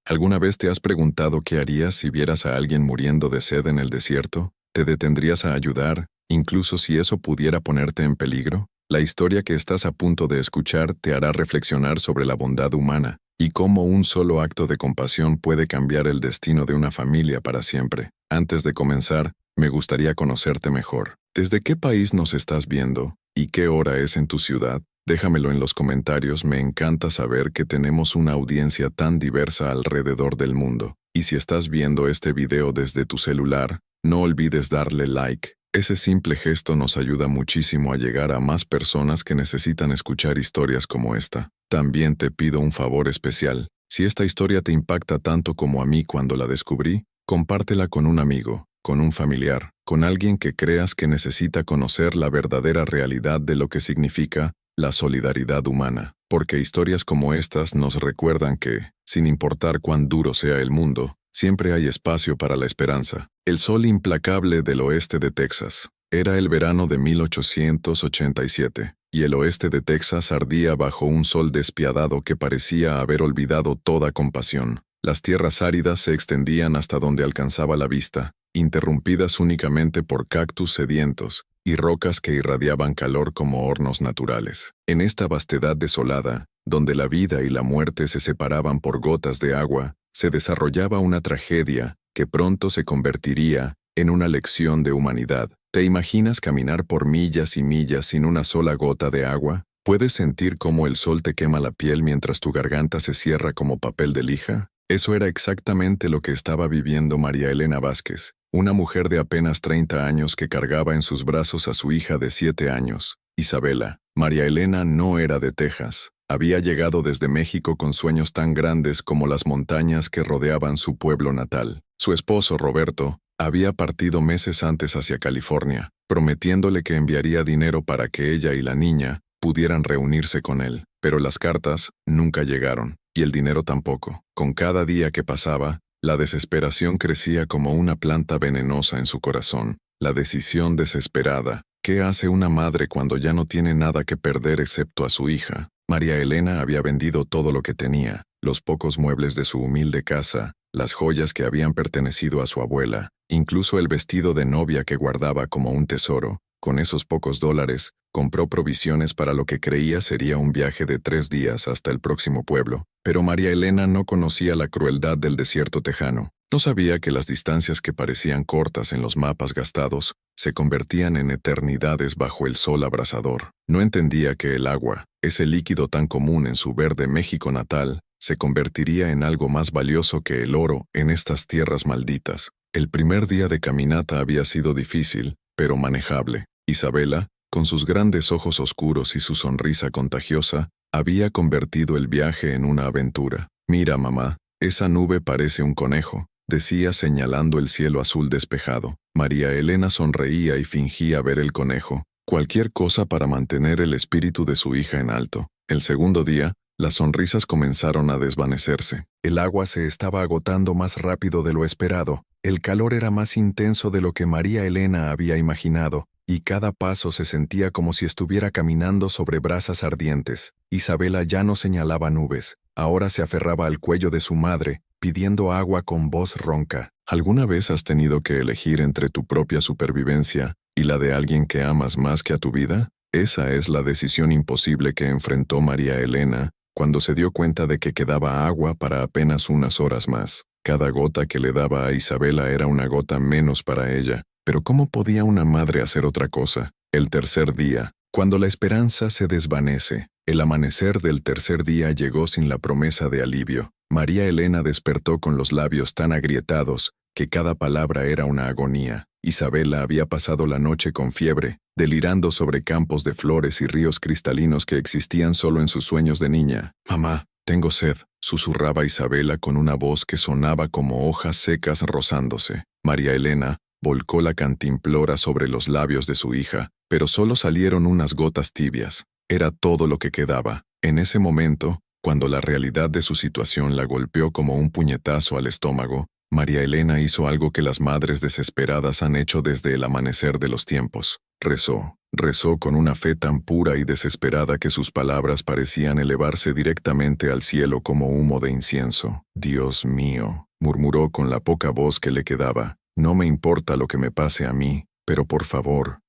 ¿Alguna vez te has preguntado qué harías si vieras a alguien muriendo de sed en el desierto? ¿Te detendrías a ayudar, incluso si eso pudiera ponerte en peligro? La historia que estás a punto de escuchar te hará reflexionar sobre la bondad humana y cómo un solo acto de compasión puede cambiar el destino de una familia para siempre. Antes de comenzar, me gustaría conocerte mejor. ¿Desde qué país nos estás viendo? ¿Y qué hora es en tu ciudad? Déjamelo en los comentarios, me encanta saber que tenemos una audiencia tan diversa alrededor del mundo. Y si estás viendo este video desde tu celular, no olvides darle like. Ese simple gesto nos ayuda muchísimo a llegar a más personas que necesitan escuchar historias como esta. También te pido un favor especial. Si esta historia te impacta tanto como a mí cuando la descubrí, compártela con un amigo, con un familiar, con alguien que creas que necesita conocer la verdadera realidad de lo que significa la solidaridad humana, porque historias como estas nos recuerdan que, sin importar cuán duro sea el mundo, siempre hay espacio para la esperanza. El sol implacable del oeste de Texas. Era el verano de 1887, y el oeste de Texas ardía bajo un sol despiadado que parecía haber olvidado toda compasión. Las tierras áridas se extendían hasta donde alcanzaba la vista, interrumpidas únicamente por cactus sedientos y rocas que irradiaban calor como hornos naturales. En esta vastedad desolada, donde la vida y la muerte se separaban por gotas de agua, se desarrollaba una tragedia que pronto se convertiría en una lección de humanidad. ¿Te imaginas caminar por millas y millas sin una sola gota de agua? ¿Puedes sentir cómo el sol te quema la piel mientras tu garganta se cierra como papel de lija? Eso era exactamente lo que estaba viviendo María Elena Vázquez, una mujer de apenas 30 años que cargaba en sus brazos a su hija de 7 años, Isabela. María Elena no era de Texas. Había llegado desde México con sueños tan grandes como las montañas que rodeaban su pueblo natal. Su esposo, Roberto, había partido meses antes hacia California, prometiéndole que enviaría dinero para que ella y la niña pudieran reunirse con él. Pero las cartas nunca llegaron, y el dinero tampoco. Con cada día que pasaba, la desesperación crecía como una planta venenosa en su corazón. La decisión desesperada. ¿Qué hace una madre cuando ya no tiene nada que perder excepto a su hija? María Elena había vendido todo lo que tenía, los pocos muebles de su humilde casa, las joyas que habían pertenecido a su abuela, incluso el vestido de novia que guardaba como un tesoro. Con esos pocos dólares, compró provisiones para lo que creía sería un viaje de 3 días hasta el próximo pueblo. Pero María Elena no conocía la crueldad del desierto tejano. No sabía que las distancias que parecían cortas en los mapas gastados se convertían en eternidades bajo el sol abrasador. No entendía que el agua, ese líquido tan común en su verde México natal, se convertiría en algo más valioso que el oro en estas tierras malditas. El primer día de caminata había sido difícil, pero manejable. Isabela, con sus grandes ojos oscuros y su sonrisa contagiosa, había convertido el viaje en una aventura. «Mira, mamá, esa nube parece un conejo», decía señalando el cielo azul despejado. María Elena sonreía y fingía ver el conejo, cualquier cosa para mantener el espíritu de su hija en alto. El segundo día, las sonrisas comenzaron a desvanecerse. El agua se estaba agotando más rápido de lo esperado. El calor era más intenso de lo que María Elena había imaginado, y cada paso se sentía como si estuviera caminando sobre brasas ardientes. Isabela ya no señalaba nubes, ahora se aferraba al cuello de su madre, pidiendo agua con voz ronca. ¿Alguna vez has tenido que elegir entre tu propia supervivencia y la de alguien que amas más que a tu vida? Esa es la decisión imposible que enfrentó María Elena cuando se dio cuenta de que quedaba agua para apenas unas horas más. Cada gota que le daba a Isabela era una gota menos para ella. Pero ¿cómo podía una madre hacer otra cosa? El tercer día, cuando la esperanza se desvanece, el amanecer del tercer día llegó sin la promesa de alivio. María Elena despertó con los labios tan agrietados que cada palabra era una agonía. Isabela había pasado la noche con fiebre, delirando sobre campos de flores y ríos cristalinos que existían solo en sus sueños de niña. «Mamá, tengo sed», susurraba Isabela con una voz que sonaba como hojas secas rozándose. María Elena volcó la cantimplora sobre los labios de su hija, pero solo salieron unas gotas tibias. Era todo lo que quedaba. En ese momento, cuando la realidad de su situación la golpeó como un puñetazo al estómago, María Elena hizo algo que las madres desesperadas han hecho desde el amanecer de los tiempos. Rezó con una fe tan pura y desesperada que sus palabras parecían elevarse directamente al cielo como humo de incienso. «Dios mío», murmuró con la poca voz que le quedaba, «no me importa lo que me pase a mí, pero por favor,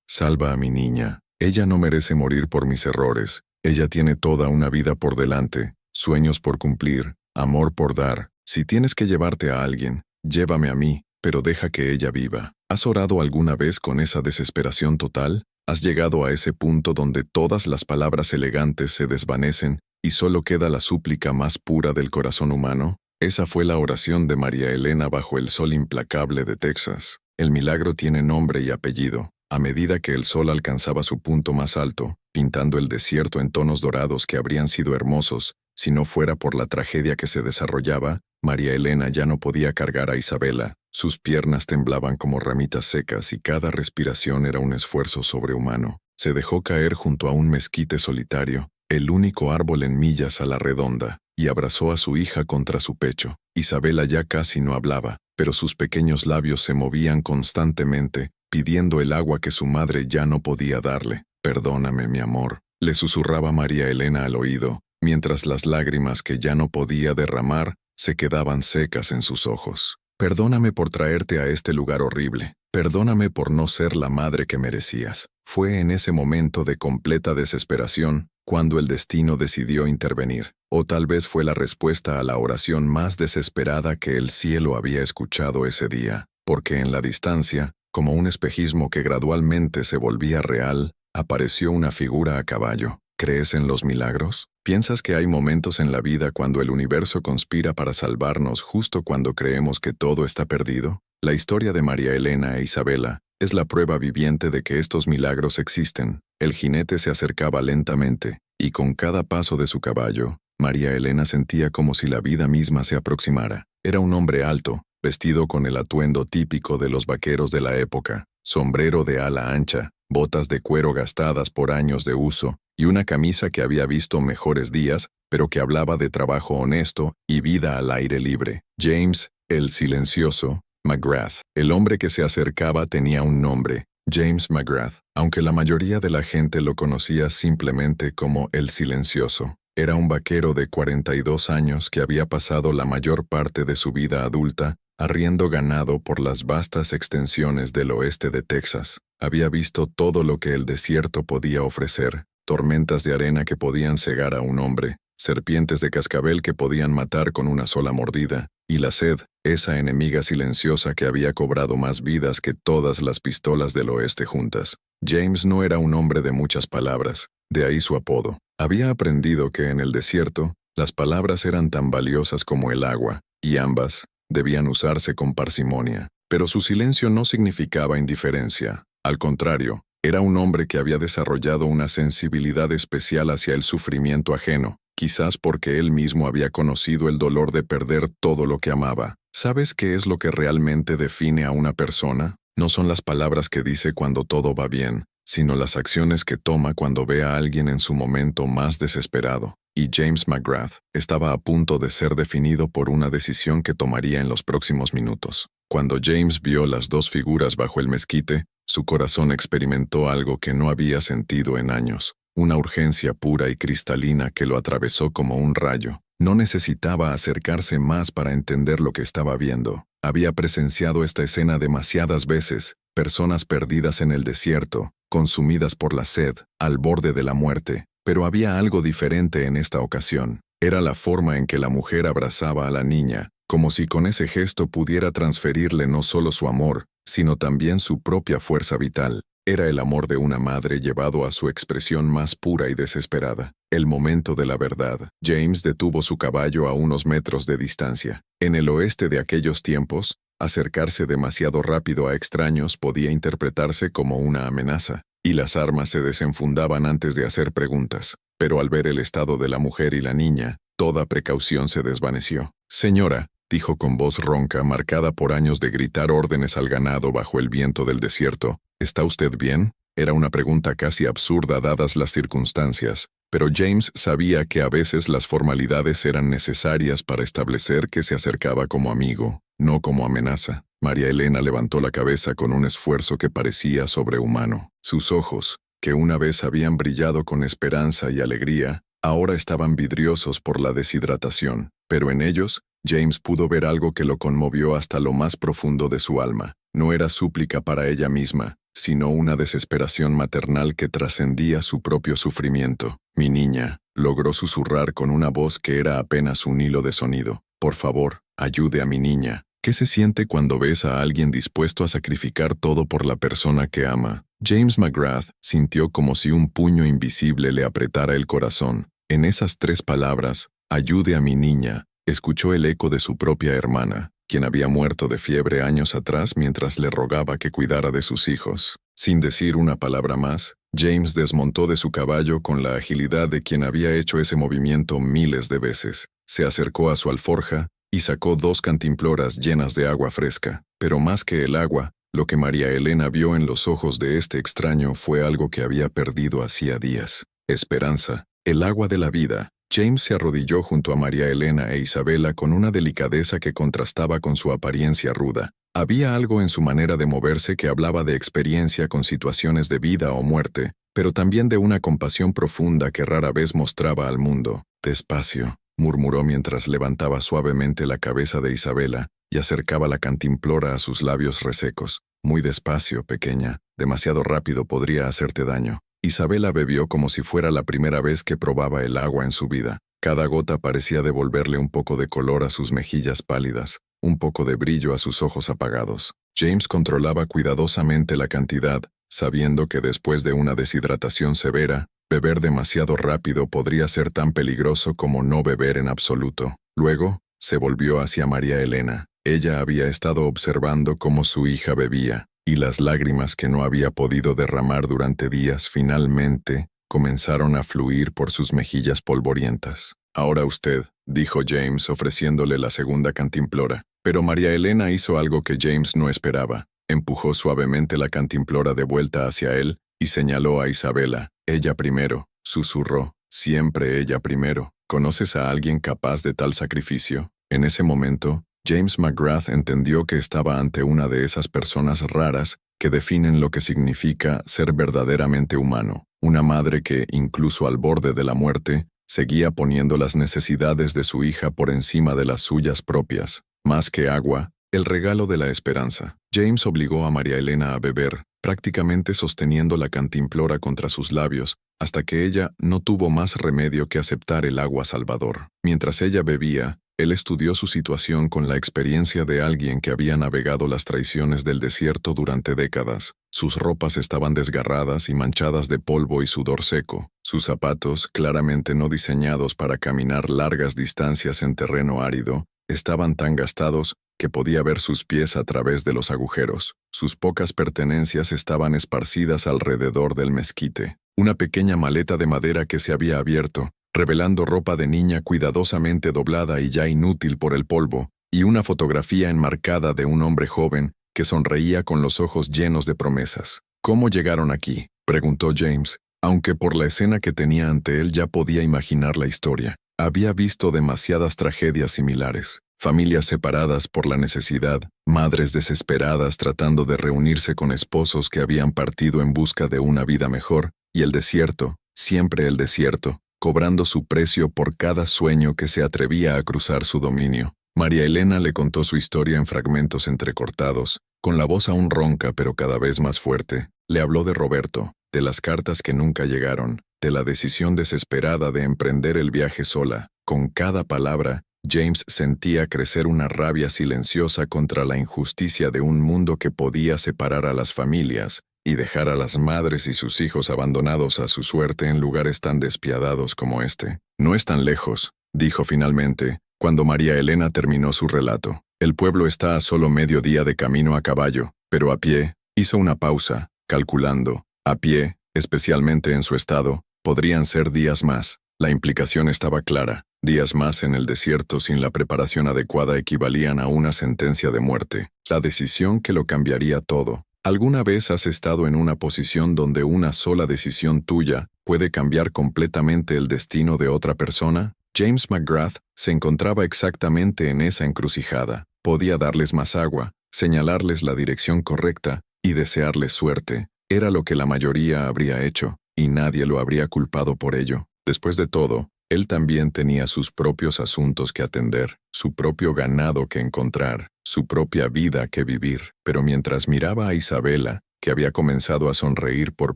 salva a mi niña. Ella no merece morir por mis errores. Ella tiene toda una vida por delante, sueños por cumplir, amor por dar. Si tienes que llevarte a alguien, llévame a mí, pero deja que ella viva». ¿Has orado alguna vez con esa desesperación total? ¿Has llegado a ese punto donde todas las palabras elegantes se desvanecen y solo queda la súplica más pura del corazón humano? Esa fue la oración de María Elena bajo el sol implacable de Texas. El milagro tiene nombre y apellido. A medida que el sol alcanzaba su punto más alto, pintando el desierto en tonos dorados que habrían sido hermosos, si no fuera por la tragedia que se desarrollaba, María Elena ya no podía cargar a Isabela. Sus piernas temblaban como ramitas secas y cada respiración era un esfuerzo sobrehumano. Se dejó caer junto a un mezquite solitario, el único árbol en millas a la redonda, y abrazó a su hija contra su pecho. Isabela ya casi no hablaba, pero sus pequeños labios se movían constantemente, pidiendo el agua que su madre ya no podía darle. «Perdóname, mi amor», le susurraba María Elena al oído, mientras las lágrimas que ya no podía derramar se quedaban secas en sus ojos. «Perdóname por traerte a este lugar horrible. Perdóname por no ser la madre que merecías». Fue en ese momento de completa desesperación cuando el destino decidió intervenir. O tal vez fue la respuesta a la oración más desesperada que el cielo había escuchado ese día, porque en la distancia, como un espejismo que gradualmente se volvía real, apareció una figura a caballo. ¿Crees en los milagros? ¿Piensas que hay momentos en la vida cuando el universo conspira para salvarnos justo cuando creemos que todo está perdido? La historia de María Elena e Isabela es la prueba viviente de que estos milagros existen. El jinete se acercaba lentamente, y con cada paso de su caballo, María Elena sentía como si la vida misma se aproximara. Era un hombre alto, vestido con el atuendo típico de los vaqueros de la época, sombrero de ala ancha, botas de cuero gastadas por años de uso, y una camisa que había visto mejores días, pero que hablaba de trabajo honesto y vida al aire libre. James, el silencioso, McGrath. El hombre que se acercaba tenía un nombre, James McGrath, aunque la mayoría de la gente lo conocía simplemente como el silencioso. Era un vaquero de 42 años que había pasado la mayor parte de su vida adulta arriendo ganado por las vastas extensiones del oeste de Texas. Había visto todo lo que el desierto podía ofrecer: tormentas de arena que podían cegar a un hombre, serpientes de cascabel que podían matar con una sola mordida, y la sed, esa enemiga silenciosa que había cobrado más vidas que todas las pistolas del oeste juntas. James no era un hombre de muchas palabras, de ahí su apodo. Había aprendido que en el desierto, las palabras eran tan valiosas como el agua, y ambas debían usarse con parsimonia. Pero su silencio no significaba indiferencia. Al contrario, era un hombre que había desarrollado una sensibilidad especial hacia el sufrimiento ajeno, quizás porque él mismo había conocido el dolor de perder todo lo que amaba. ¿Sabes qué es lo que realmente define a una persona? No son las palabras que dice cuando todo va bien, sino las acciones que toma cuando ve a alguien en su momento más desesperado. Y James McGrath estaba a punto de ser definido por una decisión que tomaría en los próximos minutos. Cuando James vio las dos figuras bajo el mezquite, su corazón experimentó algo que no había sentido en años, una urgencia pura y cristalina que lo atravesó como un rayo. No necesitaba acercarse más para entender lo que estaba viendo. Había presenciado esta escena demasiadas veces: personas perdidas en el desierto, consumidas por la sed, al borde de la muerte. Pero había algo diferente en esta ocasión. Era la forma en que la mujer abrazaba a la niña, como si con ese gesto pudiera transferirle no solo su amor, sino también su propia fuerza vital. Era el amor de una madre llevado a su expresión más pura y desesperada. El momento de la verdad. James detuvo su caballo a unos metros de distancia. En el oeste de aquellos tiempos, acercarse demasiado rápido a extraños podía interpretarse como una amenaza, y las armas se desenfundaban antes de hacer preguntas. Pero al ver el estado de la mujer y la niña, toda precaución se desvaneció. «Señora», dijo con voz ronca, marcada por años de gritar órdenes al ganado bajo el viento del desierto, «¿está usted bien?». Era una pregunta casi absurda dadas las circunstancias, pero James sabía que a veces las formalidades eran necesarias para establecer que se acercaba como amigo, no como amenaza. María Elena levantó la cabeza con un esfuerzo que parecía sobrehumano. Sus ojos, que una vez habían brillado con esperanza y alegría, ahora estaban vidriosos por la deshidratación, pero en ellos, James pudo ver algo que lo conmovió hasta lo más profundo de su alma. No era súplica para ella misma, sino una desesperación maternal que trascendía su propio sufrimiento. «Mi niña», logró susurrar con una voz que era apenas un hilo de sonido. «Por favor, ayude a mi niña». ¿Qué se siente cuando ves a alguien dispuesto a sacrificar todo por la persona que ama? James McGrath sintió como si un puño invisible le apretara el corazón. En esas 3 palabras, «ayude a mi niña», escuchó el eco de su propia hermana, quien había muerto de fiebre años atrás mientras le rogaba que cuidara de sus hijos. Sin decir una palabra más, James desmontó de su caballo con la agilidad de quien había hecho ese movimiento miles de veces. Se acercó a su alforja y sacó 2 cantimploras llenas de agua fresca. Pero más que el agua, lo que María Elena vio en los ojos de este extraño fue algo que había perdido hacía días. Esperanza, el agua de la vida. James se arrodilló junto a María Elena e Isabela con una delicadeza que contrastaba con su apariencia ruda. Había algo en su manera de moverse que hablaba de experiencia con situaciones de vida o muerte, pero también de una compasión profunda que rara vez mostraba al mundo. «Despacio», murmuró mientras levantaba suavemente la cabeza de Isabela y acercaba la cantimplora a sus labios resecos. «Muy despacio, pequeña. Demasiado rápido podría hacerte daño». Isabela bebió como si fuera la primera vez que probaba el agua en su vida. Cada gota parecía devolverle un poco de color a sus mejillas pálidas, un poco de brillo a sus ojos apagados. James controlaba cuidadosamente la cantidad, sabiendo que después de una deshidratación severa, beber demasiado rápido podría ser tan peligroso como no beber en absoluto. Luego, se volvió hacia María Elena. Ella había estado observando cómo su hija bebía, y las lágrimas que no había podido derramar durante días finalmente comenzaron a fluir por sus mejillas polvorientas. «Ahora usted», dijo James ofreciéndole la segunda cantimplora. Pero María Elena hizo algo que James no esperaba. Empujó suavemente la cantimplora de vuelta hacia él y señaló a Isabela. «Ella primero», susurró. «Siempre ella primero. ¿Conoces a alguien capaz de tal sacrificio?» En ese momento, James McGrath entendió que estaba ante una de esas personas raras que definen lo que significa ser verdaderamente humano. Una madre que, incluso al borde de la muerte, seguía poniendo las necesidades de su hija por encima de las suyas propias. Más que agua, el regalo de la esperanza. James obligó a María Elena a beber, prácticamente sosteniendo la cantimplora contra sus labios, hasta que ella no tuvo más remedio que aceptar el agua salvador. Mientras ella bebía, él estudió su situación con la experiencia de alguien que había navegado las traiciones del desierto durante décadas. Sus ropas estaban desgarradas y manchadas de polvo y sudor seco. Sus zapatos, claramente no diseñados para caminar largas distancias en terreno árido, estaban tan gastados que podía ver sus pies a través de los agujeros. Sus pocas pertenencias estaban esparcidas alrededor del mezquite. Una pequeña maleta de madera que se había abierto, revelando ropa de niña cuidadosamente doblada y ya inútil por el polvo, y una fotografía enmarcada de un hombre joven que sonreía con los ojos llenos de promesas. «¿Cómo llegaron aquí?», preguntó James, aunque por la escena que tenía ante él ya podía imaginar la historia. Había visto demasiadas tragedias similares. Familias separadas por la necesidad, madres desesperadas tratando de reunirse con esposos que habían partido en busca de una vida mejor, y el desierto, siempre el desierto, cobrando su precio por cada sueño que se atrevía a cruzar su dominio. María Elena le contó su historia en fragmentos entrecortados, con la voz aún ronca pero cada vez más fuerte. Le habló de Roberto, de las cartas que nunca llegaron, de la decisión desesperada de emprender el viaje sola. Con cada palabra, James sentía crecer una rabia silenciosa contra la injusticia de un mundo que podía separar a las familias y dejar a las madres y sus hijos abandonados a su suerte en lugares tan despiadados como este. «No es tan lejos», dijo finalmente, cuando María Elena terminó su relato. «El pueblo está a solo medio día de camino a caballo, pero a pie». Hizo una pausa, calculando. A pie, especialmente en su estado, podrían ser días más. La implicación estaba clara. Días más en el desierto sin la preparación adecuada equivalían a una sentencia de muerte. La decisión que lo cambiaría todo. ¿Alguna vez has estado en una posición donde una sola decisión tuya puede cambiar completamente el destino de otra persona? James McGrath se encontraba exactamente en esa encrucijada. Podía darles más agua, señalarles la dirección correcta y desearles suerte. Era lo que la mayoría habría hecho, y nadie lo habría culpado por ello. Después de todo, él también tenía sus propios asuntos que atender, su propio ganado que encontrar, su propia vida que vivir. Pero mientras miraba a Isabela, que había comenzado a sonreír por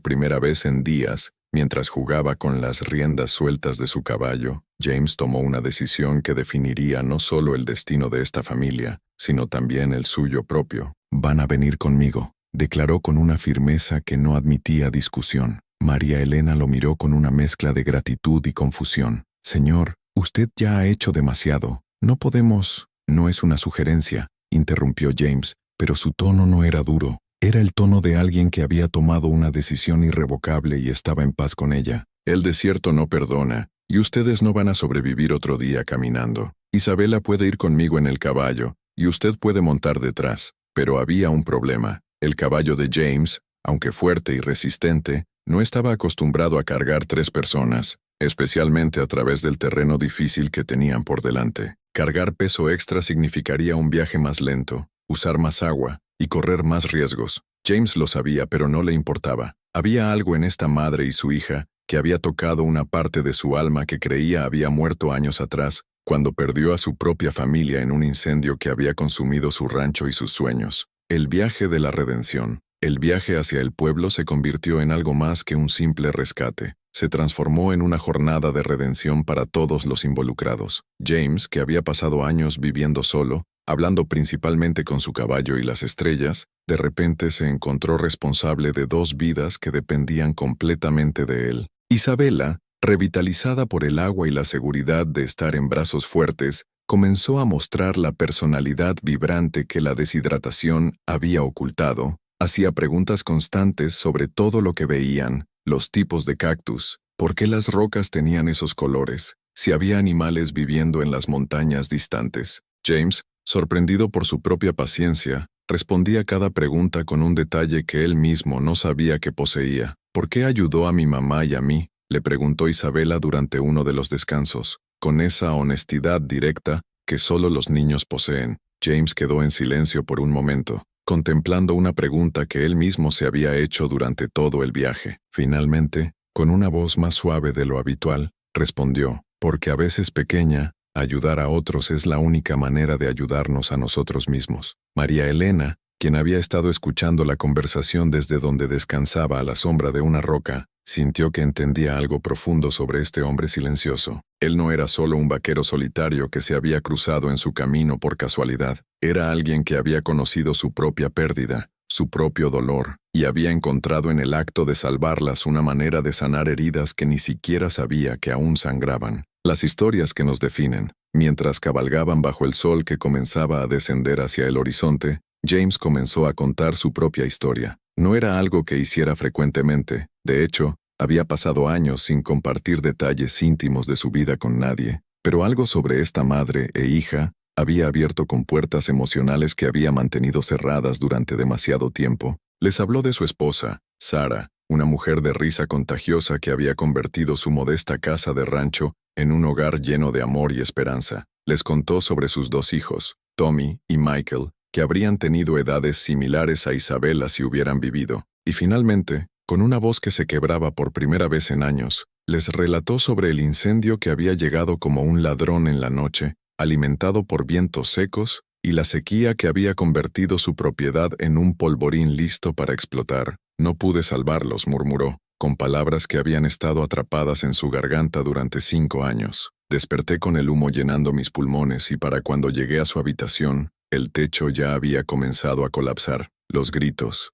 primera vez en días, mientras jugaba con las riendas sueltas de su caballo, James tomó una decisión que definiría no solo el destino de esta familia, sino también el suyo propio. «Van a venir conmigo», declaró con una firmeza que no admitía discusión. María Elena lo miró con una mezcla de gratitud y confusión. «Señor, usted ya ha hecho demasiado. No podemos...» «No es una sugerencia», interrumpió James, pero su tono no era duro. Era el tono de alguien que había tomado una decisión irrevocable y estaba en paz con ella. «El desierto no perdona, y ustedes no van a sobrevivir otro día caminando. Isabela puede ir conmigo en el caballo, y usted puede montar detrás». Pero había un problema. El caballo de James, aunque fuerte y resistente, no estaba acostumbrado a cargar 3 personas, especialmente a través del terreno difícil que tenían por delante. Cargar peso extra significaría un viaje más lento, usar más agua y correr más riesgos. James lo sabía, pero no le importaba. Había algo en esta madre y su hija que había tocado una parte de su alma que creía había muerto años atrás, cuando perdió a su propia familia en un incendio que había consumido su rancho y sus sueños. El viaje de la redención. El viaje hacia el pueblo se convirtió en algo más que un simple rescate. Se transformó en una jornada de redención para todos los involucrados. James, que había pasado años viviendo solo, hablando principalmente con su caballo y las estrellas, de repente se encontró responsable de 2 vidas que dependían completamente de él. Isabela, revitalizada por el agua y la seguridad de estar en brazos fuertes, comenzó a mostrar la personalidad vibrante que la deshidratación había ocultado. Hacía preguntas constantes sobre todo lo que veían, los tipos de cactus, por qué las rocas tenían esos colores, si había animales viviendo en las montañas distantes. James, sorprendido por su propia paciencia, respondía cada pregunta con un detalle que él mismo no sabía que poseía. «¿Por qué ayudó a mi mamá y a mí?», le preguntó Isabela durante uno de los descansos, con esa honestidad directa que solo los niños poseen. James quedó en silencio por un momento, contemplando una pregunta que él mismo se había hecho durante todo el viaje. Finalmente, con una voz más suave de lo habitual, respondió: «Porque a veces pequeña, ayudar a otros es la única manera de ayudarnos a nosotros mismos». María Elena, quien había estado escuchando la conversación desde donde descansaba a la sombra de una roca, sintió que entendía algo profundo sobre este hombre silencioso. Él no era solo un vaquero solitario que se había cruzado en su camino por casualidad. Era alguien que había conocido su propia pérdida, su propio dolor, y había encontrado en el acto de salvarlas una manera de sanar heridas que ni siquiera sabía que aún sangraban. Las historias que nos definen. Mientras cabalgaban bajo el sol que comenzaba a descender hacia el horizonte, James comenzó a contar su propia historia. No era algo que hiciera frecuentemente. De hecho, había pasado años sin compartir detalles íntimos de su vida con nadie, pero algo sobre esta madre e hija había abierto compuertas emocionales que había mantenido cerradas durante demasiado tiempo. Les habló de su esposa, Sarah, una mujer de risa contagiosa que había convertido su modesta casa de rancho en un hogar lleno de amor y esperanza. Les contó sobre sus 2 hijos, Tommy y Michael, que habrían tenido edades similares a Isabela si hubieran vivido. Y finalmente, con una voz que se quebraba por primera vez en años, les relató sobre el incendio que había llegado como un ladrón en la noche, alimentado por vientos secos, y la sequía que había convertido su propiedad en un polvorín listo para explotar. «No pude salvarlos», murmuró, con palabras que habían estado atrapadas en su garganta durante 5 años. «Desperté con el humo llenando mis pulmones y para cuando llegué a su habitación, el techo ya había comenzado a colapsar. Los gritos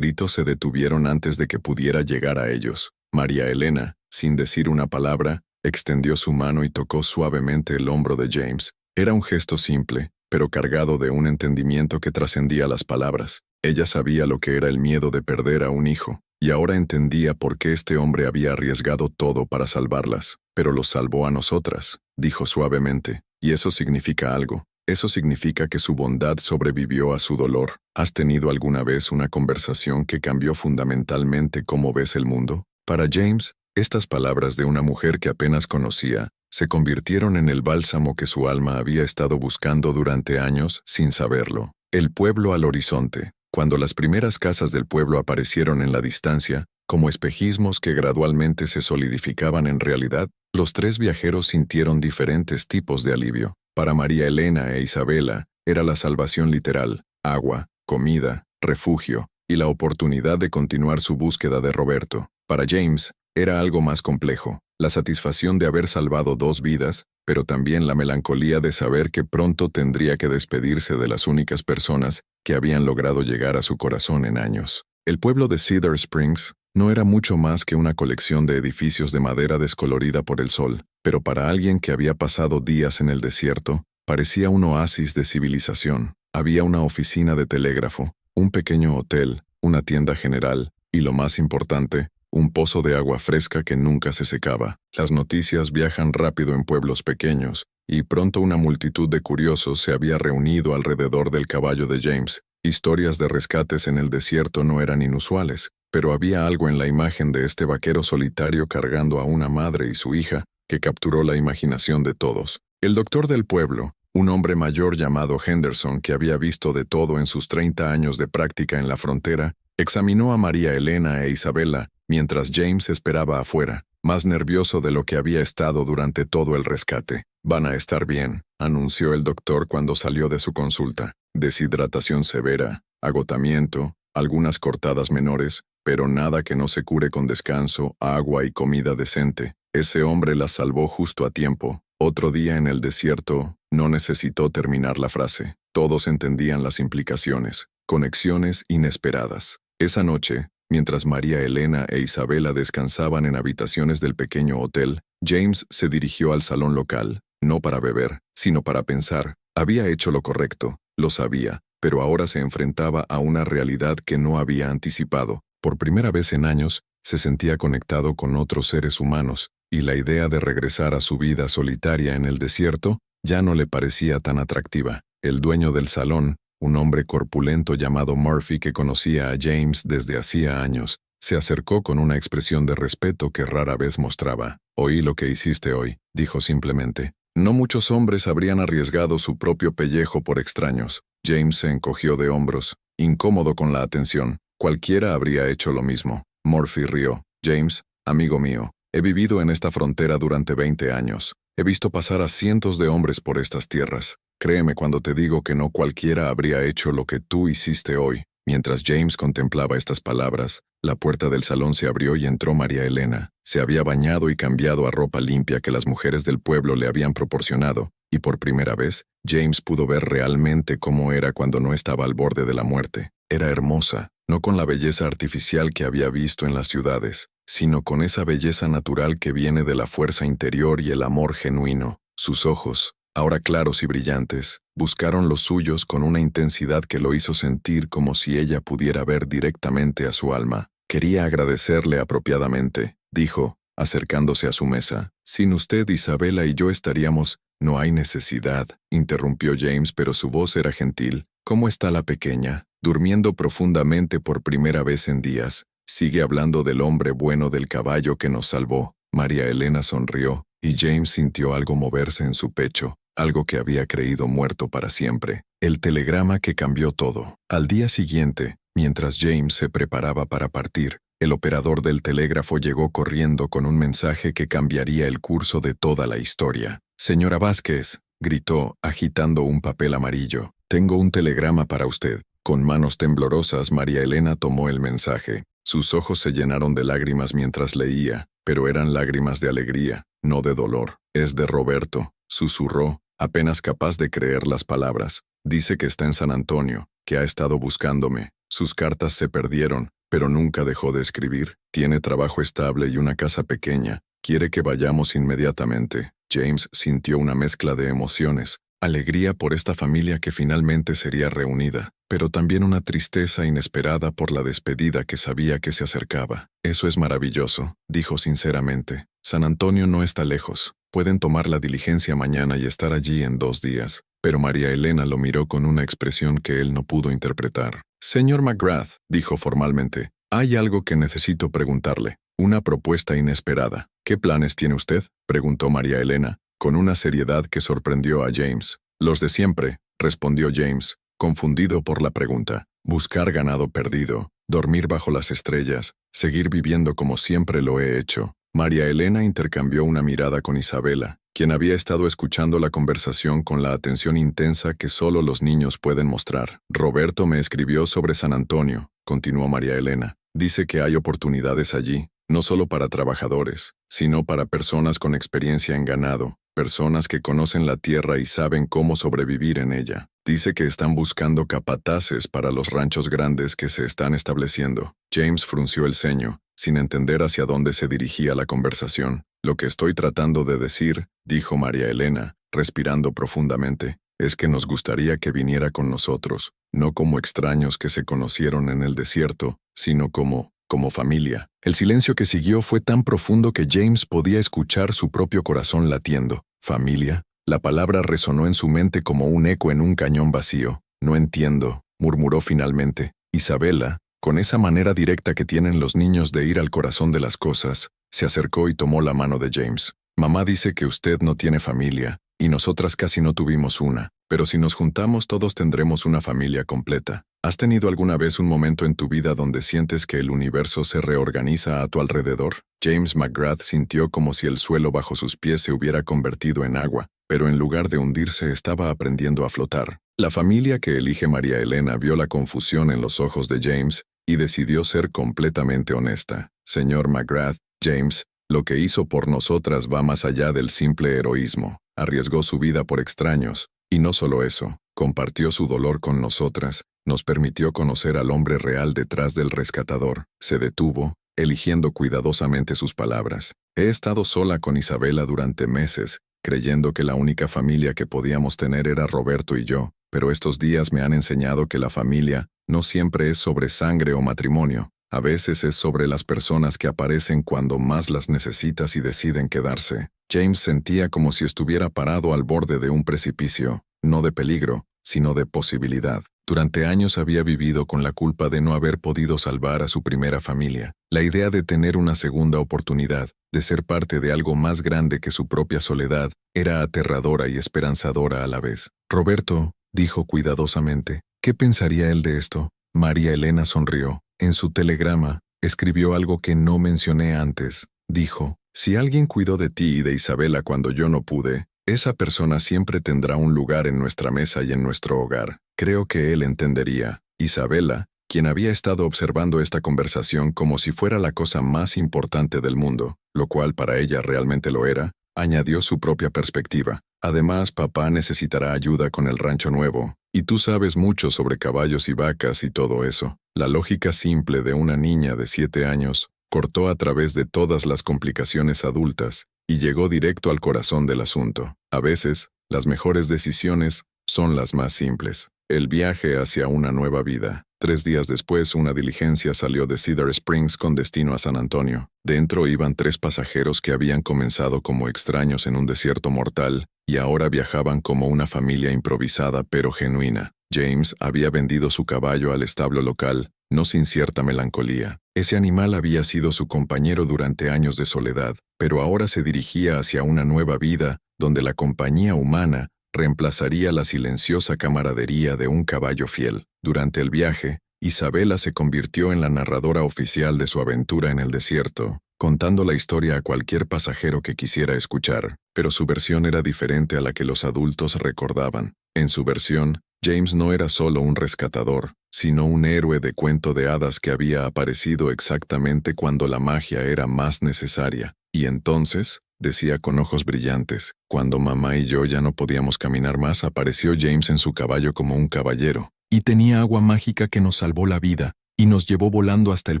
se detuvieron antes de que pudiera llegar a ellos». María Elena, sin decir una palabra, extendió su mano y tocó suavemente el hombro de James. Era un gesto simple, pero cargado de un entendimiento que trascendía las palabras. Ella sabía lo que era el miedo de perder a un hijo, y ahora entendía por qué este hombre había arriesgado todo para salvarlas. «Pero los salvó a nosotras», dijo suavemente, «y eso significa algo. Eso significa que su bondad sobrevivió a su dolor. ¿Has tenido alguna vez una conversación que cambió fundamentalmente cómo ves el mundo?». Para James, Estas palabras de una mujer que apenas conocía se convirtieron en el bálsamo que su alma había estado buscando durante años sin saberlo. El pueblo al horizonte. Cuando las primeras casas del pueblo aparecieron en la distancia, como espejismos que gradualmente se solidificaban en realidad, los tres viajeros sintieron diferentes tipos de alivio. Para María Elena e Isabela era la salvación literal, agua, comida, refugio y la oportunidad de continuar su búsqueda de Roberto. Para James, era algo más complejo, la satisfacción de haber salvado 2 vidas, pero también la melancolía de saber que pronto tendría que despedirse de las únicas personas que habían logrado llegar a su corazón en años. El pueblo de Cedar Springs no era mucho más que una colección de edificios de madera descolorida por el sol, pero para alguien que había pasado días en el desierto, parecía un oasis de civilización. Había una oficina de telégrafo, un pequeño hotel, una tienda general y, lo más importante, un pozo de agua fresca que nunca se secaba. Las noticias viajan rápido en pueblos pequeños, y pronto una multitud de curiosos se había reunido alrededor del caballo de James. Historias de rescates en el desierto no eran inusuales, pero había algo en la imagen de este vaquero solitario cargando a una madre y su hija que capturó la imaginación de todos. El doctor del pueblo, un hombre mayor llamado Henderson que había visto de todo en sus 30 años de práctica en la frontera, examinó a María Elena e Isabela mientras James esperaba afuera, más nervioso de lo que había estado durante todo el rescate. «Van a estar bien», anunció el doctor cuando salió de su consulta. «Deshidratación severa, agotamiento, algunas cortadas menores, pero nada que no se cure con descanso, agua y comida decente. Ese hombre las salvó justo a tiempo. Otro día en el desierto». No necesitó terminar la frase. Todos entendían las implicaciones. Conexiones inesperadas. Esa noche, mientras María Elena e Isabela descansaban en habitaciones del pequeño hotel, James se dirigió al salón local, no para beber, sino para pensar. Había hecho lo correcto, lo sabía, pero ahora se enfrentaba a una realidad que no había anticipado. Por primera vez en años, se sentía conectado con otros seres humanos, y la idea de regresar a su vida solitaria en el desierto ya no le parecía tan atractiva. El dueño del salón, un hombre corpulento llamado Murphy que conocía a James desde hacía años, se acercó con una expresión de respeto que rara vez mostraba. «Oí lo que hiciste hoy», dijo simplemente. No muchos hombres habrían arriesgado su propio pellejo por extraños. James se encogió de hombros, incómodo con la atención. Cualquiera habría hecho lo mismo. Murphy rió. «James, amigo mío, he vivido en esta frontera durante 20 años. He visto pasar a cientos de hombres por estas tierras. Créeme cuando te digo que no cualquiera habría hecho lo que tú hiciste hoy». Mientras James contemplaba estas palabras, la puerta del salón se abrió y entró María Elena. Se había bañado y cambiado a ropa limpia que las mujeres del pueblo le habían proporcionado, y por primera vez, James pudo ver realmente cómo era cuando no estaba al borde de la muerte. Era hermosa, no con la belleza artificial que había visto en las ciudades, sino con esa belleza natural que viene de la fuerza interior y el amor genuino. Sus ojos, ahora claros y brillantes, buscaron los suyos con una intensidad que lo hizo sentir como si ella pudiera ver directamente a su alma. «Quería agradecerle apropiadamente», dijo, acercándose a su mesa. «Sin usted, Isabela y yo estaríamos...» «No hay necesidad», interrumpió James, pero su voz era gentil. «¿Cómo está la pequeña?» «Durmiendo profundamente por primera vez en días. Sigue hablando del hombre bueno del caballo que nos salvó». María Elena sonrió, y James sintió algo moverse en su pecho, algo que había creído muerto para siempre. El telegrama que cambió todo. Al día siguiente, mientras James se preparaba para partir, el operador del telégrafo llegó corriendo con un mensaje que cambiaría el curso de toda la historia. «Señora Vázquez», gritó, agitando un papel amarillo, «tengo un telegrama para usted». Con manos temblorosas, María Elena tomó el mensaje. Sus ojos se llenaron de lágrimas mientras leía, pero eran lágrimas de alegría, no de dolor. «Es de Roberto», susurró, apenas capaz de creer las palabras. «Dice que está en San Antonio, que ha estado buscándome. Sus cartas se perdieron, pero nunca dejó de escribir. Tiene trabajo estable y una casa pequeña. Quiere que vayamos inmediatamente». James sintió una mezcla de emociones. Alegría por esta familia que finalmente sería reunida, pero también una tristeza inesperada por la despedida que sabía que se acercaba. «Eso es maravilloso», dijo sinceramente. «San Antonio no está lejos. Pueden tomar la diligencia mañana y estar allí en 2 días». Pero María Elena lo miró con una expresión que él no pudo interpretar. «Señor McGrath», dijo formalmente, Hay algo que necesito preguntarle. Una propuesta inesperada. ¿Qué planes tiene usted?, preguntó María Elena, con una seriedad que sorprendió a James. Los de siempre, respondió James, confundido por la pregunta. Buscar ganado perdido, dormir bajo las estrellas, seguir viviendo como siempre lo he hecho. María Elena intercambió una mirada con Isabela, quien había estado escuchando la conversación con la atención intensa que solo los niños pueden mostrar. Roberto me escribió sobre San Antonio, continuó María Elena. Dice que hay oportunidades allí, no solo para trabajadores, sino para personas con experiencia en ganado, personas que conocen la tierra y saben cómo sobrevivir en ella. Dice que están buscando capataces para los ranchos grandes que se están estableciendo. James frunció el ceño, sin entender hacia dónde se dirigía la conversación. Lo que estoy tratando de decir, dijo María Elena, respirando profundamente, es que nos gustaría que viniera con nosotros, no como extraños que se conocieron en el desierto, sino como familia. El silencio que siguió fue tan profundo que James podía escuchar su propio corazón latiendo. ¿Familia? La palabra resonó en su mente como un eco en un cañón vacío. No entiendo, murmuró finalmente. Isabela, con esa manera directa que tienen los niños de ir al corazón de las cosas, se acercó y tomó la mano de James. Mamá dice que usted no tiene familia, y nosotras casi no tuvimos una, pero si nos juntamos todos tendremos una familia completa. ¿Has tenido alguna vez un momento en tu vida donde sientes que el universo se reorganiza a tu alrededor? James McGrath sintió como si el suelo bajo sus pies se hubiera convertido en agua, pero en lugar de hundirse estaba aprendiendo a flotar. La familia que elige María Elena vio la confusión en los ojos de James y decidió ser completamente honesta. Señor McGrath, James, lo que hizo por nosotras va más allá del simple heroísmo. Arriesgó su vida por extraños, y no solo eso, compartió su dolor con nosotras, nos permitió conocer al hombre real detrás del rescatador. Se detuvo, eligiendo cuidadosamente sus palabras. He estado sola con Isabela durante meses, creyendo que la única familia que podíamos tener era Roberto y yo, pero estos días me han enseñado que la familia no siempre es sobre sangre o matrimonio. A veces es sobre las personas que aparecen cuando más las necesitas y deciden quedarse. James sentía como si estuviera parado al borde de un precipicio, no de peligro, sino de posibilidad. Durante años había vivido con la culpa de no haber podido salvar a su primera familia. La idea de tener una segunda oportunidad, de ser parte de algo más grande que su propia soledad, era aterradora y esperanzadora a la vez. Roberto, dijo cuidadosamente, ¿qué pensaría él de esto? María Elena sonrió. En su telegrama, escribió algo que no mencioné antes. Dijo, si alguien cuidó de ti y de Isabela cuando yo no pude, esa persona siempre tendrá un lugar en nuestra mesa y en nuestro hogar. Creo que él entendería. Isabela, quien había estado observando esta conversación como si fuera la cosa más importante del mundo, lo cual para ella realmente lo era, añadió su propia perspectiva. Además, papá necesitará ayuda con el rancho nuevo, y tú sabes mucho sobre caballos y vacas y todo eso. La lógica simple de una niña de 7 años cortó a través de todas las complicaciones adultas y llegó directo al corazón del asunto. A veces, las mejores decisiones son las más simples. El viaje hacia una nueva vida. 3 días después, una diligencia salió de Cedar Springs con destino a San Antonio. Dentro iban 3 pasajeros que habían comenzado como extraños en un desierto mortal y ahora viajaban como una familia improvisada pero genuina. James había vendido su caballo al establo local, no sin cierta melancolía. Ese animal había sido su compañero durante años de soledad, pero ahora se dirigía hacia una nueva vida donde la compañía humana reemplazaría la silenciosa camaradería de un caballo fiel. Durante el viaje, Isabela se convirtió en la narradora oficial de su aventura en el desierto, contando la historia a cualquier pasajero que quisiera escuchar, pero su versión era diferente a la que los adultos recordaban. En su versión, James no era solo un rescatador, sino un héroe de cuento de hadas que había aparecido exactamente cuando la magia era más necesaria. Y entonces, decía con ojos brillantes, cuando mamá y yo ya no podíamos caminar más, apareció James en su caballo como un caballero. Y tenía agua mágica que nos salvó la vida, y nos llevó volando hasta el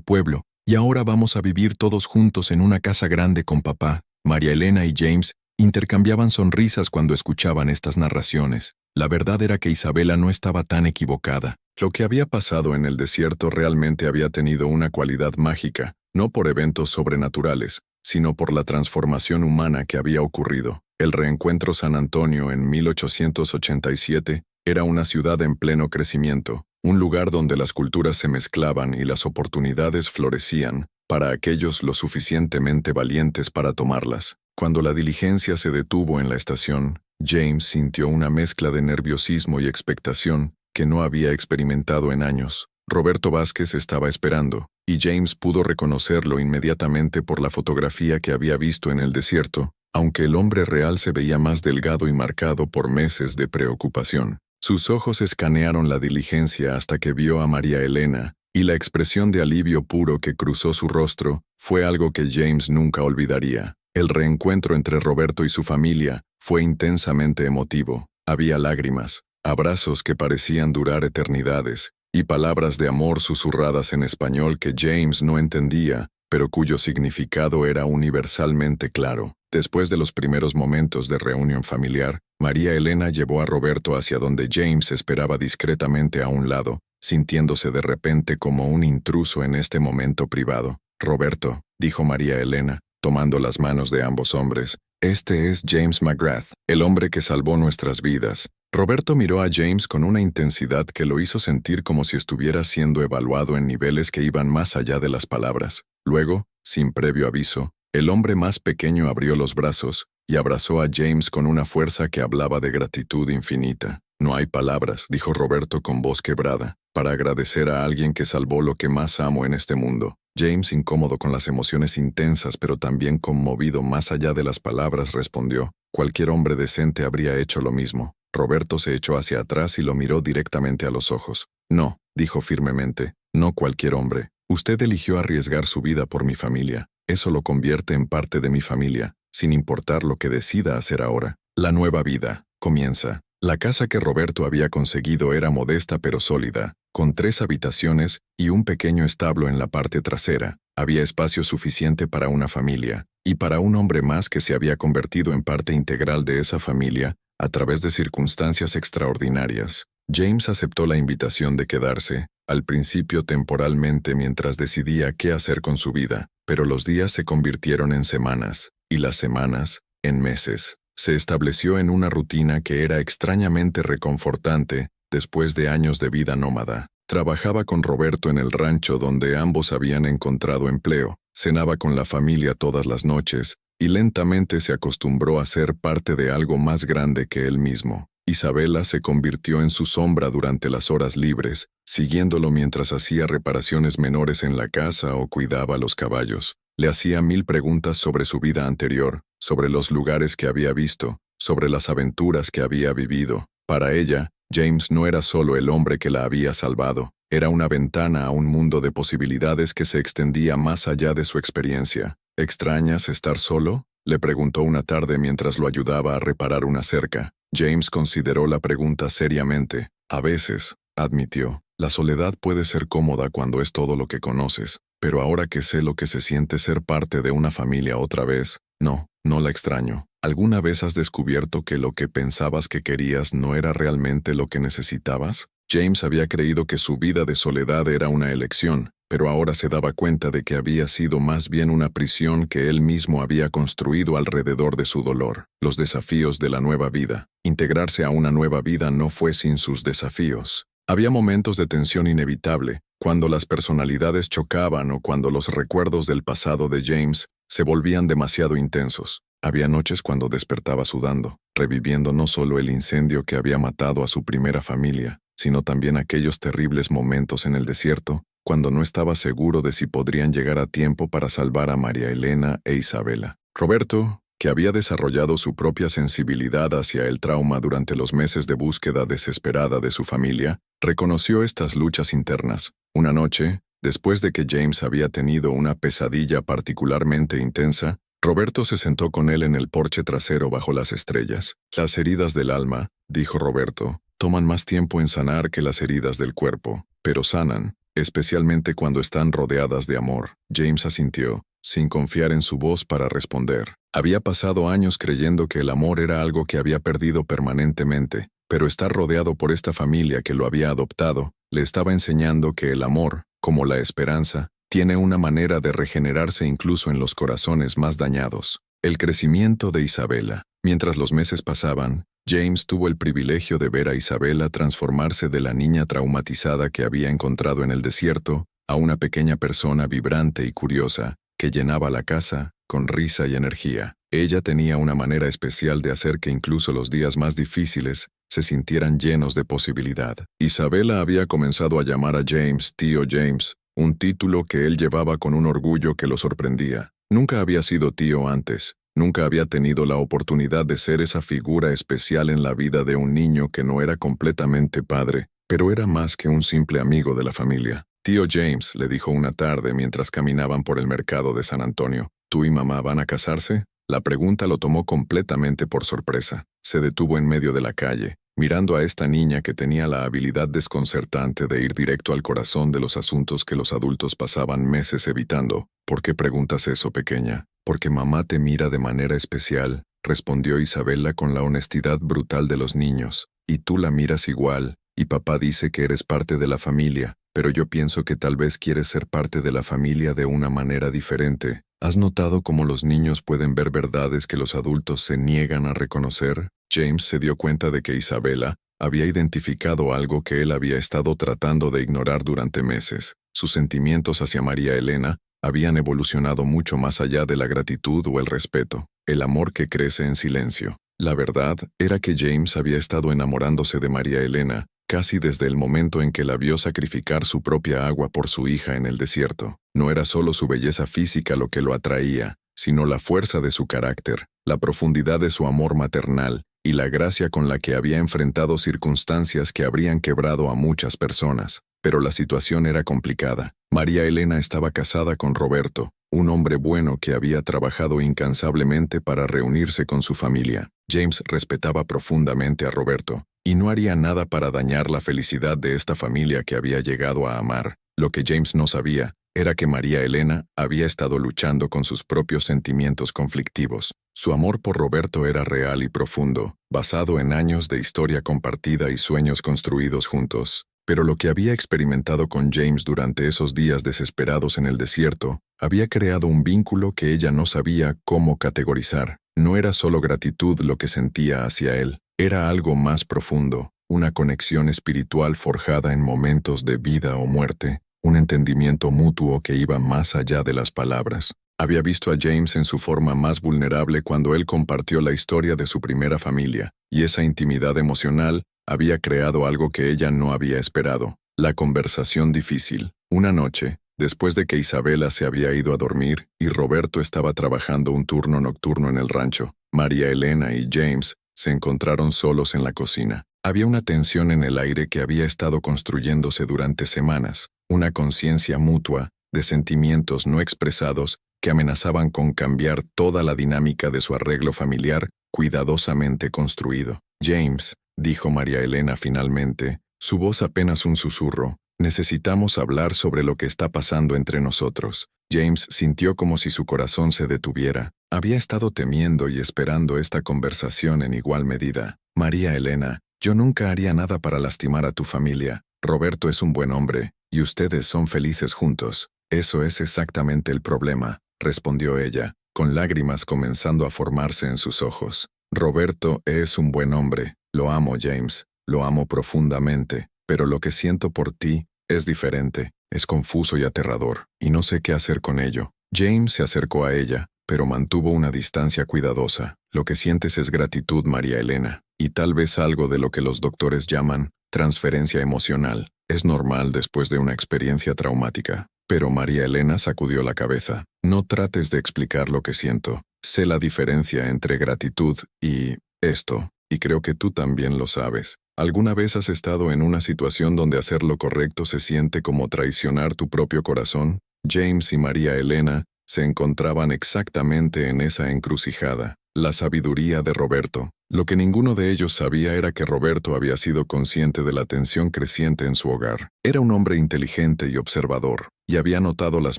pueblo, y ahora vamos a vivir todos juntos en una casa grande con papá. María Elena y James intercambiaban sonrisas cuando escuchaban estas narraciones. La verdad era que Isabela no estaba tan equivocada. Lo que había pasado en el desierto realmente había tenido una cualidad mágica, no por eventos sobrenaturales, sino por la transformación humana que había ocurrido. El reencuentro San Antonio en 1887 era una ciudad en pleno crecimiento, un lugar donde las culturas se mezclaban y las oportunidades florecían para aquellos lo suficientemente valientes para tomarlas. Cuando la diligencia se detuvo en la estación, James sintió una mezcla de nerviosismo y expectación que no había experimentado en años. Roberto Vázquez estaba esperando, y James pudo reconocerlo inmediatamente por la fotografía que había visto en el desierto, aunque el hombre real se veía más delgado y marcado por meses de preocupación. Sus ojos escanearon la diligencia hasta que vio a María Elena, y la expresión de alivio puro que cruzó su rostro fue algo que James nunca olvidaría. El reencuentro entre Roberto y su familia fue intensamente emotivo. Había lágrimas, abrazos que parecían durar eternidades, y palabras de amor susurradas en español que James no entendía, pero cuyo significado era universalmente claro. Después de los primeros momentos de reunión familiar, María Elena llevó a Roberto hacia donde James esperaba discretamente a un lado, sintiéndose de repente como un intruso en este momento privado. «Roberto», dijo María Elena, tomando las manos de ambos hombres, «este es James McGrath, el hombre que salvó nuestras vidas». Roberto miró a James con una intensidad que lo hizo sentir como si estuviera siendo evaluado en niveles que iban más allá de las palabras. Luego, sin previo aviso, el hombre más pequeño abrió los brazos y abrazó a James con una fuerza que hablaba de gratitud infinita. «No hay palabras», dijo Roberto con voz quebrada, «para agradecer a alguien que salvó lo que más amo en este mundo». James, incómodo con las emociones intensas pero también conmovido más allá de las palabras, respondió, «Cualquier hombre decente habría hecho lo mismo». Roberto se echó hacia atrás y lo miró directamente a los ojos. «No», dijo firmemente, «no cualquier hombre. Usted eligió arriesgar su vida por mi familia. Eso lo convierte en parte de mi familia, sin importar lo que decida hacer ahora. La nueva vida comienza». La casa que Roberto había conseguido era modesta pero sólida, con 3 habitaciones y un pequeño establo en la parte trasera. Había espacio suficiente para una familia, y para un hombre más que se había convertido en parte integral de esa familia a través de circunstancias extraordinarias. James aceptó la invitación de quedarse, al principio temporalmente mientras decidía qué hacer con su vida, pero los días se convirtieron en semanas, y las semanas, en meses. Se estableció en una rutina que era extrañamente reconfortante después de años de vida nómada. Trabajaba con Roberto en el rancho donde ambos habían encontrado empleo, cenaba con la familia todas las noches, y lentamente se acostumbró a ser parte de algo más grande que él mismo. Isabela se convirtió en su sombra durante las horas libres, siguiéndolo mientras hacía reparaciones menores en la casa o cuidaba los caballos. Le hacía 1000 preguntas sobre su vida anterior, sobre los lugares que había visto, sobre las aventuras que había vivido. Para ella, James no era solo el hombre que la había salvado, era una ventana a un mundo de posibilidades que se extendía más allá de su experiencia. «¿Extrañas estar solo?», le preguntó una tarde mientras lo ayudaba a reparar una cerca. James consideró la pregunta seriamente. «A veces», admitió, «la soledad puede ser cómoda cuando es todo lo que conoces, pero ahora que sé lo que se siente ser parte de una familia otra vez, no la extraño». ¿Alguna vez has descubierto que lo que pensabas que querías no era realmente lo que necesitabas? James había creído que su vida de soledad era una elección, pero ahora se daba cuenta de que había sido más bien una prisión que él mismo había construido alrededor de su dolor. Los desafíos de la nueva vida. Integrarse a una nueva vida no fue sin sus desafíos. Había momentos de tensión inevitable, cuando las personalidades chocaban o cuando los recuerdos del pasado de James se volvían demasiado intensos. Había noches cuando despertaba sudando, reviviendo no solo el incendio que había matado a su primera familia, sino también aquellos terribles momentos en el desierto, cuando no estaba seguro de si podrían llegar a tiempo para salvar a María Elena e Isabela. Roberto, que había desarrollado su propia sensibilidad hacia el trauma durante los meses de búsqueda desesperada de su familia, reconoció estas luchas internas. Una noche, después de que James había tenido una pesadilla particularmente intensa, Roberto se sentó con él en el porche trasero bajo las estrellas. «Las heridas del alma», dijo Roberto, «toman más tiempo en sanar que las heridas del cuerpo, pero sanan, especialmente cuando están rodeadas de amor». James asintió, sin confiar en su voz para responder. Había pasado años creyendo que el amor era algo que había perdido permanentemente, pero estar rodeado por esta familia que lo había adoptado, le estaba enseñando que el amor, como la esperanza, tiene una manera de regenerarse incluso en los corazones más dañados. El crecimiento de Isabela. Mientras los meses pasaban, James tuvo el privilegio de ver a Isabela transformarse de la niña traumatizada que había encontrado en el desierto a una pequeña persona vibrante y curiosa, que llenaba la casa con risa y energía. Ella tenía una manera especial de hacer que incluso los días más difíciles se sintieran llenos de posibilidad. Isabela había comenzado a llamar a James tío James, un título que él llevaba con un orgullo que lo sorprendía. Nunca había sido tío antes, nunca había tenido la oportunidad de ser esa figura especial en la vida de un niño que no era completamente padre, pero era más que un simple amigo de la familia. Tío James, le dijo una tarde mientras caminaban por el mercado de San Antonio, ¿tú y mamá van a casarse? La pregunta lo tomó completamente por sorpresa. Se detuvo en medio de la calle, mirando a esta niña que tenía la habilidad desconcertante de ir directo al corazón de los asuntos que los adultos pasaban meses evitando. ¿Por qué preguntas eso, pequeña? Porque mamá te mira de manera especial, respondió Isabela con la honestidad brutal de los niños. Y tú la miras igual, y papá dice que eres parte de la familia, pero yo pienso que tal vez quieres ser parte de la familia de una manera diferente. ¿Has notado cómo los niños pueden ver verdades que los adultos se niegan a reconocer? James se dio cuenta de que Isabela había identificado algo que él había estado tratando de ignorar durante meses. Sus sentimientos hacia María Elena habían evolucionado mucho más allá de la gratitud o el respeto, el amor que crece en silencio. La verdad era que James había estado enamorándose de María Elena casi desde el momento en que la vio sacrificar su propia agua por su hija en el desierto. No era solo su belleza física lo que lo atraía, sino la fuerza de su carácter, la profundidad de su amor maternal y la gracia con la que había enfrentado circunstancias que habrían quebrado a muchas personas. Pero la situación era complicada. María Elena estaba casada con Roberto, un hombre bueno que había trabajado incansablemente para reunirse con su familia. James respetaba profundamente a Roberto, y no haría nada para dañar la felicidad de esta familia que había llegado a amar. Lo que James no sabía era que María Elena había estado luchando con sus propios sentimientos conflictivos. Su amor por Roberto era real y profundo, basado en años de historia compartida y sueños construidos juntos. Pero lo que había experimentado con James durante esos días desesperados en el desierto había creado un vínculo que ella no sabía cómo categorizar. No era solo gratitud lo que sentía hacia él, era algo más profundo, una conexión espiritual forjada en momentos de vida o muerte, un entendimiento mutuo que iba más allá de las palabras. Había visto a James en su forma más vulnerable cuando él compartió la historia de su primera familia, y esa intimidad emocional había creado algo que ella no había esperado, la conversación difícil. Una noche, después de que Isabela se había ido a dormir y Roberto estaba trabajando un turno nocturno en el rancho, María Elena y James se encontraron solos en la cocina. Había una tensión en el aire que había estado construyéndose durante semanas, una conciencia mutua de sentimientos no expresados que amenazaban con cambiar toda la dinámica de su arreglo familiar cuidadosamente construido. James, dijo María Elena finalmente, su voz apenas un susurro, necesitamos hablar sobre lo que está pasando entre nosotros. James sintió como si su corazón se detuviera. Había estado temiendo y esperando esta conversación en igual medida. María Elena, yo nunca haría nada para lastimar a tu familia. Roberto es un buen hombre, y ustedes son felices juntos. Eso es exactamente el problema, respondió ella, con lágrimas comenzando a formarse en sus ojos. Roberto es un buen hombre. Lo amo, James, lo amo profundamente, pero lo que siento por ti es diferente, es confuso y aterrador, y no sé qué hacer con ello. James se acercó a ella, pero mantuvo una distancia cuidadosa. Lo que sientes es gratitud, María Elena, y tal vez algo de lo que los doctores llaman transferencia emocional. Es normal después de una experiencia traumática. Pero María Elena sacudió la cabeza. No trates de explicar lo que siento. Sé la diferencia entre gratitud y esto. Y creo que tú también lo sabes. ¿Alguna vez has estado en una situación donde hacer lo correcto se siente como traicionar tu propio corazón? James y María Elena se encontraban exactamente en esa encrucijada. La sabiduría de Roberto. Lo que ninguno de ellos sabía era que Roberto había sido consciente de la tensión creciente en su hogar. Era un hombre inteligente y observador, y había notado las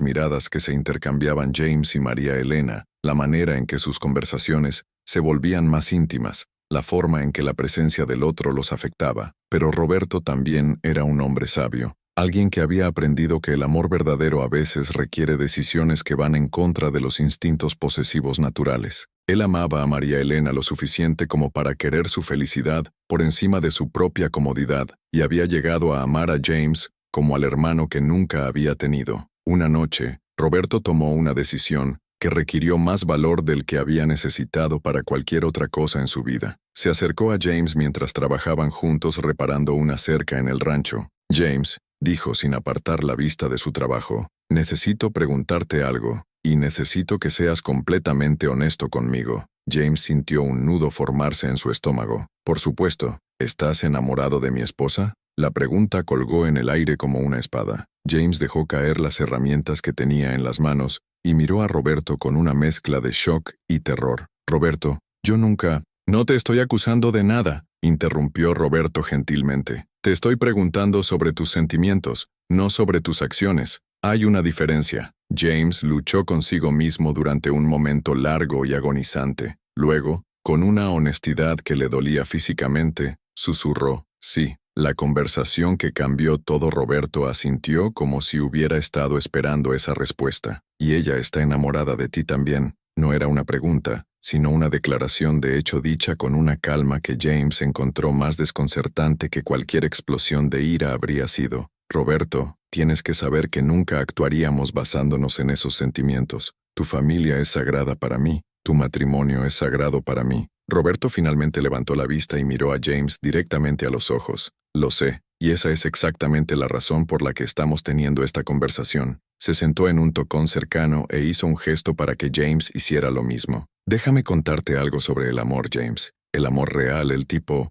miradas que se intercambiaban James y María Elena, la manera en que sus conversaciones se volvían más íntimas, la forma en que la presencia del otro los afectaba. Pero Roberto también era un hombre sabio. Alguien que había aprendido que el amor verdadero a veces requiere decisiones que van en contra de los instintos posesivos naturales. Él amaba a María Elena lo suficiente como para querer su felicidad por encima de su propia comodidad, y había llegado a amar a James como al hermano que nunca había tenido. Una noche, Roberto tomó una decisión que requirió más valor del que había necesitado para cualquier otra cosa en su vida. Se acercó a James mientras trabajaban juntos reparando una cerca en el rancho. James, dijo sin apartar la vista de su trabajo, necesito preguntarte algo, y necesito que seas completamente honesto conmigo. James sintió un nudo formarse en su estómago. Por supuesto, ¿estás enamorado de mi esposa? La pregunta colgó en el aire como una espada. James dejó caer las herramientas que tenía en las manos y miró a Roberto con una mezcla de shock y terror. Roberto, yo nunca... No te estoy acusando de nada, interrumpió Roberto gentilmente. Te estoy preguntando sobre tus sentimientos, no sobre tus acciones. Hay una diferencia. James luchó consigo mismo durante un momento largo y agonizante. Luego, con una honestidad que le dolía físicamente, susurró, sí. La conversación que cambió todo. Roberto asintió como si hubiera estado esperando esa respuesta. Y ella está enamorada de ti también. No era una pregunta, sino una declaración de hecho dicha con una calma que James encontró más desconcertante que cualquier explosión de ira habría sido. Roberto, tienes que saber que nunca actuaríamos basándonos en esos sentimientos. Tu familia es sagrada para mí, tu matrimonio es sagrado para mí. Roberto finalmente levantó la vista y miró a James directamente a los ojos. Lo sé, y esa es exactamente la razón por la que estamos teniendo esta conversación. Se sentó en un tocón cercano e hizo un gesto para que James hiciera lo mismo. Déjame contarte algo sobre el amor, James. El amor real, el tipo